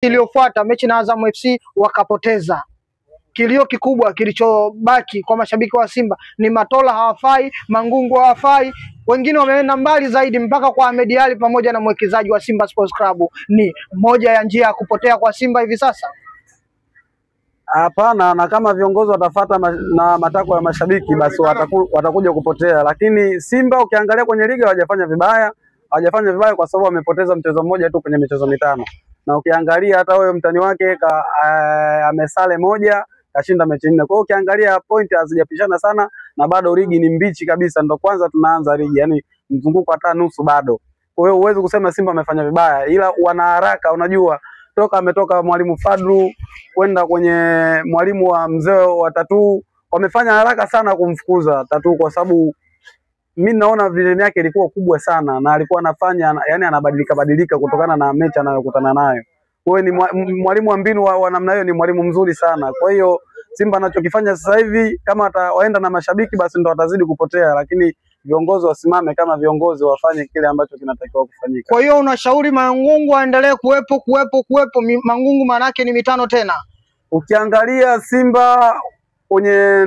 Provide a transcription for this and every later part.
iliyofuata mechi na Azam FC wakapoteza. Kilio kikubwa kilichobaki kwa mashabiki wa Simba ni Matola hawafai, Mangungu hawafai, wengine wameenda mbali zaidi mpaka kwa Ahmed Ally pamoja na mwekezaji wa Simba Sports Club. Ni moja ya njia ya kupotea kwa Simba hivi sasa? Hapana, na kama viongozi watafuata na matakwa ya mashabiki basi watakuja kupotea, lakini Simba ukiangalia kwenye ligi hawajafanya vibaya kwa sababu wamepoteza mchezo mmoja tu kwenye michezo mitano. Na ukiangalia hata wewe mtani wake amesale moja, kashinda mechi 4. Kwa hiyo ukiangalia point hazijapishana sana na bado ligi ni mbichi kabisa, ndio kwanza tunaanza ligi, yani mzunguko hata nusu bado. Kwa hiyo huwezi kusema Simba amefanya vibaya, ila wana haraka. Unajua ametoka mwalimu Fadlu kwenda kwenye mwalimu wa mzee wa Tatu, wamefanya haraka sana kumfukuza Tatu kwa sababu mimi naona vision yake ilikuwa kubwa sana na alikuwa anafanya yani anabadilika kutokana na mechi anayokutana nayo. Kwa hiyo ni mwalimu wa mbinu wa namna hiyo, ni mwalimu mzuri sana. Kwa hiyo Simba anachokifanya sasa hivi kama ataenda na mashabiki basi ndo watazidi kupotea, lakini viongozi wasimame kama viongozi, wafanye kile ambacho kinatakiwa kufanyika. Kwa hiyo unashauri Mangungu aendelee kuwepo. Mangungu maana yake ni mitano tena. Ukiangalia Simba kwenye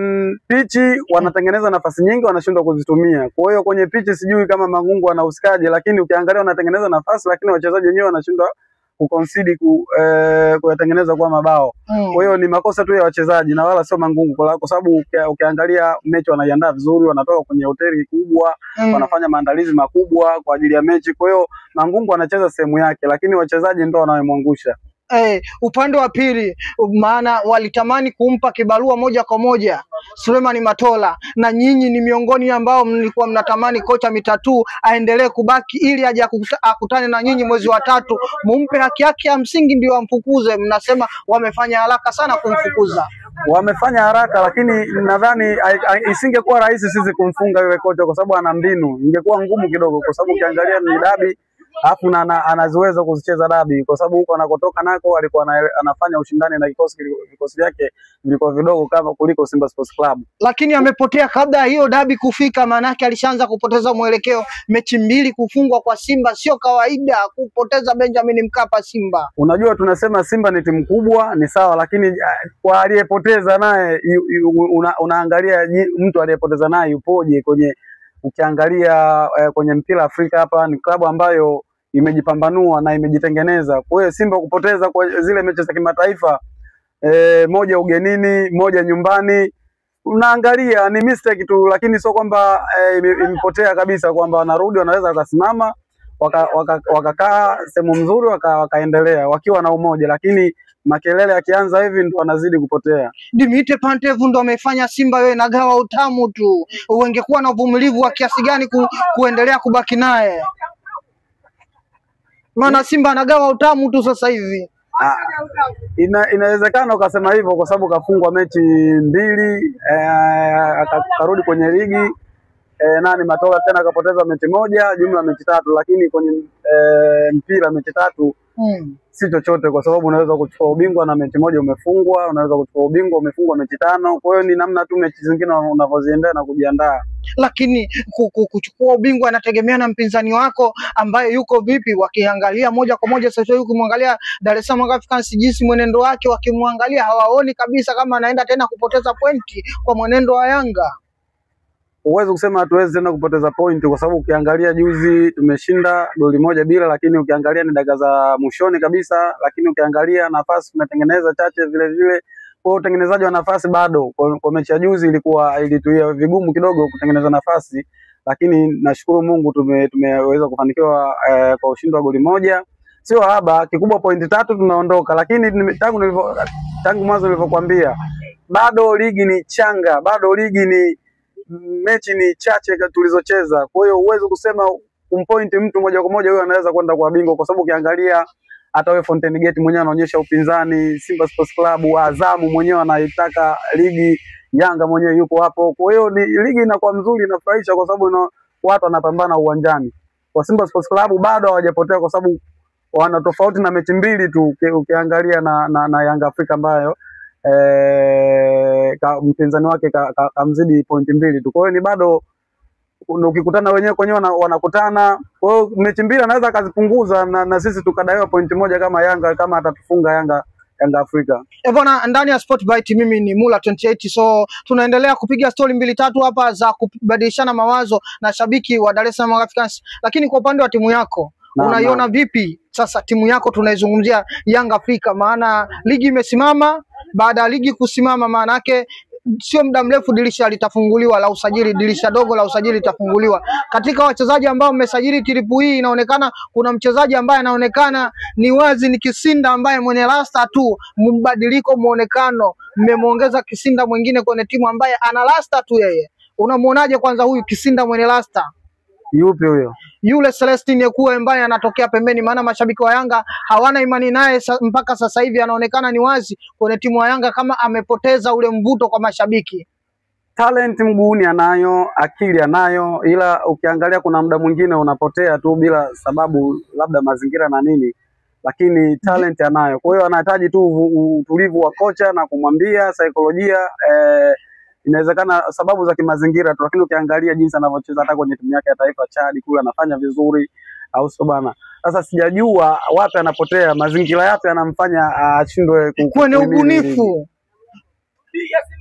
pichi wanatengeneza nafasi nyingi, wanashindwa kuzitumia. Kwa hiyo kwenye pichi sijui kama Mangungu anahusikaje, lakini ukiangalia wanatengeneza nafasi lakini wachezaji wenyewe wanashindwa kuconcede kuyatengeneza kwa mabao. Kwa hiyo ni makosa tu ya wachezaji na wala sio Mangungu, kwa sababu ukiangalia mechi wanaiandaa vizuri, wanatoka kwenye hoteli kubwa, wanafanya maandalizi makubwa kwa ajili ya mechi. Kwa hiyo Mangungu anacheza sehemu yake, lakini wachezaji ndio wanaomwangusha. Upande wa pili, maana walitamani kumpa kibarua moja kwa moja Suleiman Matola, na nyinyi ni miongoni ambao mlikuwa mnatamani kocha Mitatu aendelee kubaki ili aje akutane na nyinyi mwezi wa 3, mumpe haki yake ya msingi ndio amfukuze. Mnasema wamefanya haraka sana kumfukuza. Wamefanya haraka, lakini nadhani isingekuwa rahisi sisi kumfunga yule kocha kwa sababu ana mbinu. Ingekuwa ngumu kidogo kwa sababu ukiangalia ni dabi, alafu anaziweza kuzicheza dabi kwa sababu huko anakotoka nako alikuwa anafanya ushindani na vikosi vyake vilikuwa vidogo kama kuliko Simba Sports Club. Lakini amepotea kabla ya hiyo dabi kufika, maana yake alishaanza kupoteza mwelekeo. Mechi 2 kufungwa kwa Simba sio kawaida, kupoteza Benjamin Mkapa Simba. Unajua tunasema Simba ni timu kubwa, ni sawa, lakini kwa aliyepoteza naye unaangalia mtu aliyepoteza naye yupoje kwenye ukiangalia kwenye mpira Afrika. Hapa ni klabu ambayo imejipambanua na imejitengeneza. Kwa hiyo Simba kupoteza kwa zile mechi za kimataifa, moja ugenini, moja nyumbani, unaangalia ni mistake tu, lakini sio kwamba imepotea kabisa, kwamba wanarudi wanaweza wakasimama wakakaa sehemu nzuri wakaendelea wakiwa na umoja, lakini makelele yakianza hivi ndo wanazidi kupotea. Dimitri Pantev ndo amefanya Simba wewe nagawa utamu tu. Ungekuwa na uvumilivu wa kiasi gani kuendelea kubaki naye? Maana Simba anagawa utamu tu sasa hivi. Inawezekana ukasema hivyo kwa sababu kafungwa mechi 2, akarudi kwenye ligi. Matola tena akapoteza mechi 1, jumla mechi 3, lakini kwenye mpira mechi 3 si chochote kwa sababu unaweza kuchukua ubingwa na mechi 1 umefungwa, unaweza kuchukua ubingwa umefungwa mechi 5. Kwa hiyo ni namna tu mechi zingine unavyoziendea na kujiandaa. Lakini kuchukua ubingwa anategemea na mpinzani wako ambaye yuko vipi. Wakiangalia moja kwa moja sasa hivi kumwangalia Dar es Salaam Africans jinsi mwenendo wake, wakimwangalia hawaoni kabisa kama anaenda tena kupoteza pointi kwa mwenendo wa Yanga. Huwezi kusema hatuwezi tena kupoteza pointi kwa sababu ukiangalia juzi tumeshinda 1-0, lakini ukiangalia ni dakika za mwishoni kabisa, lakini ukiangalia nafasi tumetengeneza chache vile vile. Kwa utengenezaji wa nafasi bado kwa mechi ya juzi ilituia vigumu kidogo kutengeneza nafasi, lakini nashukuru Mungu tumeweza kufanikiwa kwa ushindi wa 1. Sio haba, kikubwa pointi 3 tunaondoka, lakini tangu mwanzo nilivyokuambia bado ligi ni changa, bado ligi ni mechi ni chache tulizocheza. Kwa hiyo uwezo kusema kumpoint mtu moja kwa moja huyo anaweza kwenda kwa bingwa, kwa sababu ukiangalia hata wewe Fountain Gate mwenyewe anaonyesha upinzani, Simba Sports Club, Azamu mwenyewe anaitaka ligi, Yanga mwenyewe yuko hapo. Kwa hiyo ni ligi inakuwa nzuri, inafurahisha kwa sababu watu wanapambana uwanjani. Kwa Simba Sports Club bado hawajapotea kwa sababu wana tofauti na mechi 2 tu ukiangalia na Yanga Afrika ambayo mpinzani wake kamzidi pointi 2 tu. Kwa hiyo ni bado ukikutana wenyewe kwenyewe wanakutana. Kwa hiyo mechi mbili anaweza akazipunguza na sisi tukadaiwa pointi moja kama Yanga, kama atatufunga Yanga Afrika. Bwana, ndani ya Sportbite mimi ni Mula 28, so tunaendelea kupiga stori mbili tatu hapa za kubadilishana mawazo na shabiki wa Dar es Salaam Africans. Lakini kwa upande wa timu yako unaiona vipi sasa timu yako? Tunaizungumzia Yanga Afrika, maana ligi imesimama. Baada ya ligi kusimama, maana yake sio muda mrefu dirisha litafunguliwa la usajili, dirisha dogo la usajili litafunguliwa. Katika wachezaji ambao mmesajili tripu hii, inaonekana kuna mchezaji ambaye anaonekana ni wazi ni Kisinda, ambaye mwenye rasta tu, mbadiliko muonekano, mmemuongeza Kisinda mwingine kwenye timu ambaye ana rasta tu yeye. Unamuonaje kwanza huyu Kisinda mwenye rasta? Yupi huyo? Yule Celestine Ekue ambaye anatokea pembeni, maana mashabiki wa Yanga hawana imani naye mpaka sasa hivi. Anaonekana ni wazi kwenye timu ya Yanga kama amepoteza ule mvuto kwa mashabiki. Talent mguuni anayo, akili anayo, ila ukiangalia kuna muda mwingine unapotea tu bila sababu, labda mazingira na nini, lakini talent anayo. Kwa hiyo anahitaji tu utulivu wa kocha na kumwambia saikolojia, inawezekana sababu za kimazingira tu, lakini ukiangalia jinsi anavyocheza hata kwenye timu yake ya taifa Chad kule anafanya vizuri, au sio bana? Sasa sijajua wapi anapotea, mazingira yapi anamfanya ashindwe kwenye ubunifu.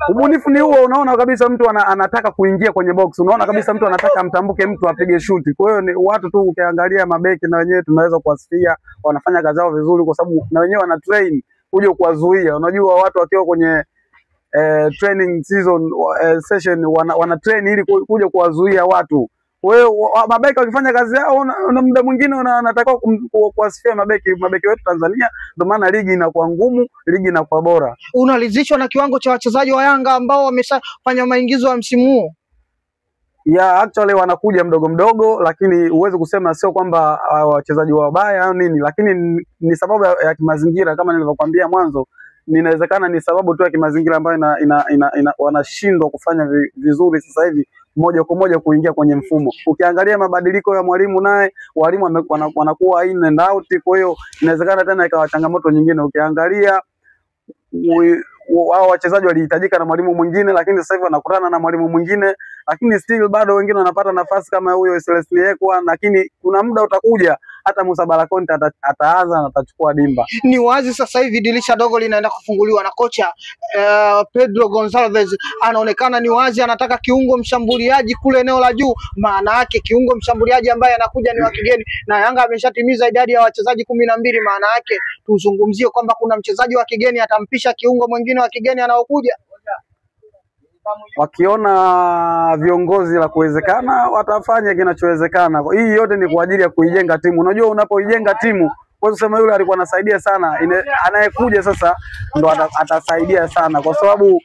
Ubunifu ni huo, unaona kabisa mtu anataka kuingia kwenye box, unaona kabisa mtu anataka amtambuke mtu apige shuti. Kwa hiyo ni watu tu, ukiangalia mabeki na wenyewe tunaweza kuwasifia, wanafanya kazi yao vizuri, kwa sababu na wenyewe wana train kuja kuwazuia. Unajua watu wakiwa kwenye training season session wana train ili kuja kuwazuia watu. Kwa hiyo mabeki wakifanya kazi yao, na muda mwingine unataka kuwasifia mabeki wetu Tanzania. Ndio maana ligi inakuwa ngumu, ligi inakuwa bora. Unalizishwa na kiwango cha wachezaji wa Yanga ambao wameshafanya maingizo ya msimu huu? Yeah, actually wanakuja mdogo mdogo, lakini uweze kusema sio kwamba wachezaji wabaya au nini, lakini ni sababu ya kimazingira. Kama nilivyokuambia mwanzo, inawezekana ni sababu tu ya kimazingira ambayo wanashindwa kufanya vizuri sasa hivi moja kwa moja kuingia kwenye mfumo. Ukiangalia mabadiliko ya mwalimu, naye walimu wanakuwa in and out, kwa hiyo inawezekana tena ikawa changamoto nyingine. Ukiangalia wao wachezaji walihitajika na mwalimu mwingine, lakini sasa hivi wanakutana na mwalimu mwingine, lakini still bado wengine wanapata nafasi kama huyo Celestine Ekue, lakini kuna muda utakuja hata Musa Balakonte ataanza na atachukua dimba. Ni wazi sasa hivi dirisha dogo linaenda kufunguliwa na kocha Pedro Gonçalves anaonekana ni wazi anataka kiungo mshambuliaji kule eneo la juu. Maana yake kiungo mshambuliaji ambaye anakuja ni wa kigeni, na Yanga ameshatimiza idadi ya wachezaji 12. Maana yake tuzungumzie kwamba kuna mchezaji wa kigeni atampisha kiungo mwingine wa kigeni anaokuja. Wakiona viongozi la kuwezekana watafanya kinachowezekana. Hii yote ni kwa ajili ya kuijenga timu. Unajua unapoijenga timu, kwa kusema yule alikuwa anasaidia sana, anayekuja sasa ndo atasaidia sana, kwa sababu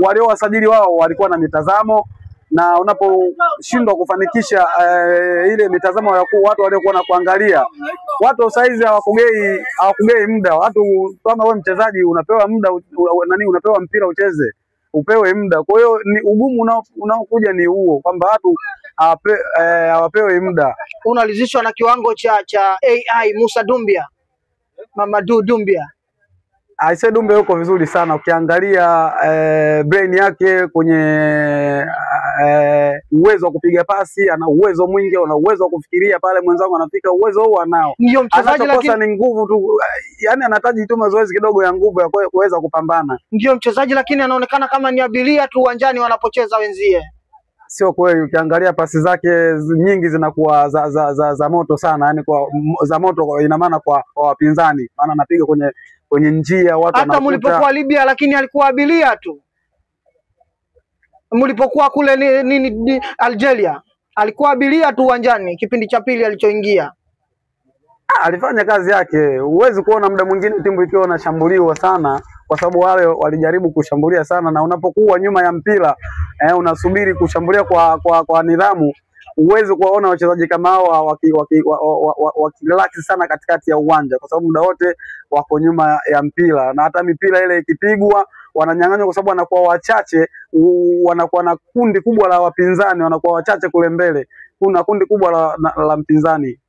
waliowasajili wao walikuwa na mitazamo, na unaposhindwa kufanikisha ile mitazamo ya watu waliokuwa na kuangalia, watu saizi hawakugei muda. Watu kama wewe mchezaji unapewa muda, unapewa mpira ucheze, upewe muda. Kwa hiyo ni ugumu unaokuja ni huo, kwamba watu hawapewi muda. Unalizishwa na kiwango cha AI Musa Dumbia, Mamadou Dumbia. Aise, Dumbe yuko vizuri sana. Ukiangalia brain yake kwenye uwezo wa kupiga pasi, ana uwezo mwingi, ana uwezo wa kufikiria pale mwenzangu anafika, uwezo huo anao. Ndio mchezaji, lakini ni nguvu tu, yani anahitaji tu mazoezi kidogo ya nguvu ya kuweza kupambana. Ndio mchezaji, lakini anaonekana kama ni abiria tu uwanjani wanapocheza wenzie. Sio kweli, ukiangalia pasi zake nyingi zinakuwa za moto sana, yani za moto, ina maana kwa wapinzani, maana anapiga kwenye njia watu. Hata mlipokuwa Libya, lakini alikuwa abiria tu. Mlipokuwa kule nini Algeria, alikuwa abiria tu uwanjani kipindi cha pili alichoingia. Alifanya kazi yake. Huwezi kuona muda mwingine timu ikiwa inashambuliwa sana, kwa sababu wale walijaribu kushambulia sana, na unapokuwa nyuma ya mpira unasubiri kushambulia kwa nidhamu, huwezi kuwaona wachezaji kama hao wakirelax sana katikati ya uwanja, kwa sababu muda wote wako nyuma ya mpira, na hata mipira ile ikipigwa wananyang'anywa, kwa sababu wanakuwa wachache, wanakuwa na kundi kubwa la wapinzani, wanakuwa wachache kule mbele, kuna kundi kubwa la mpinzani.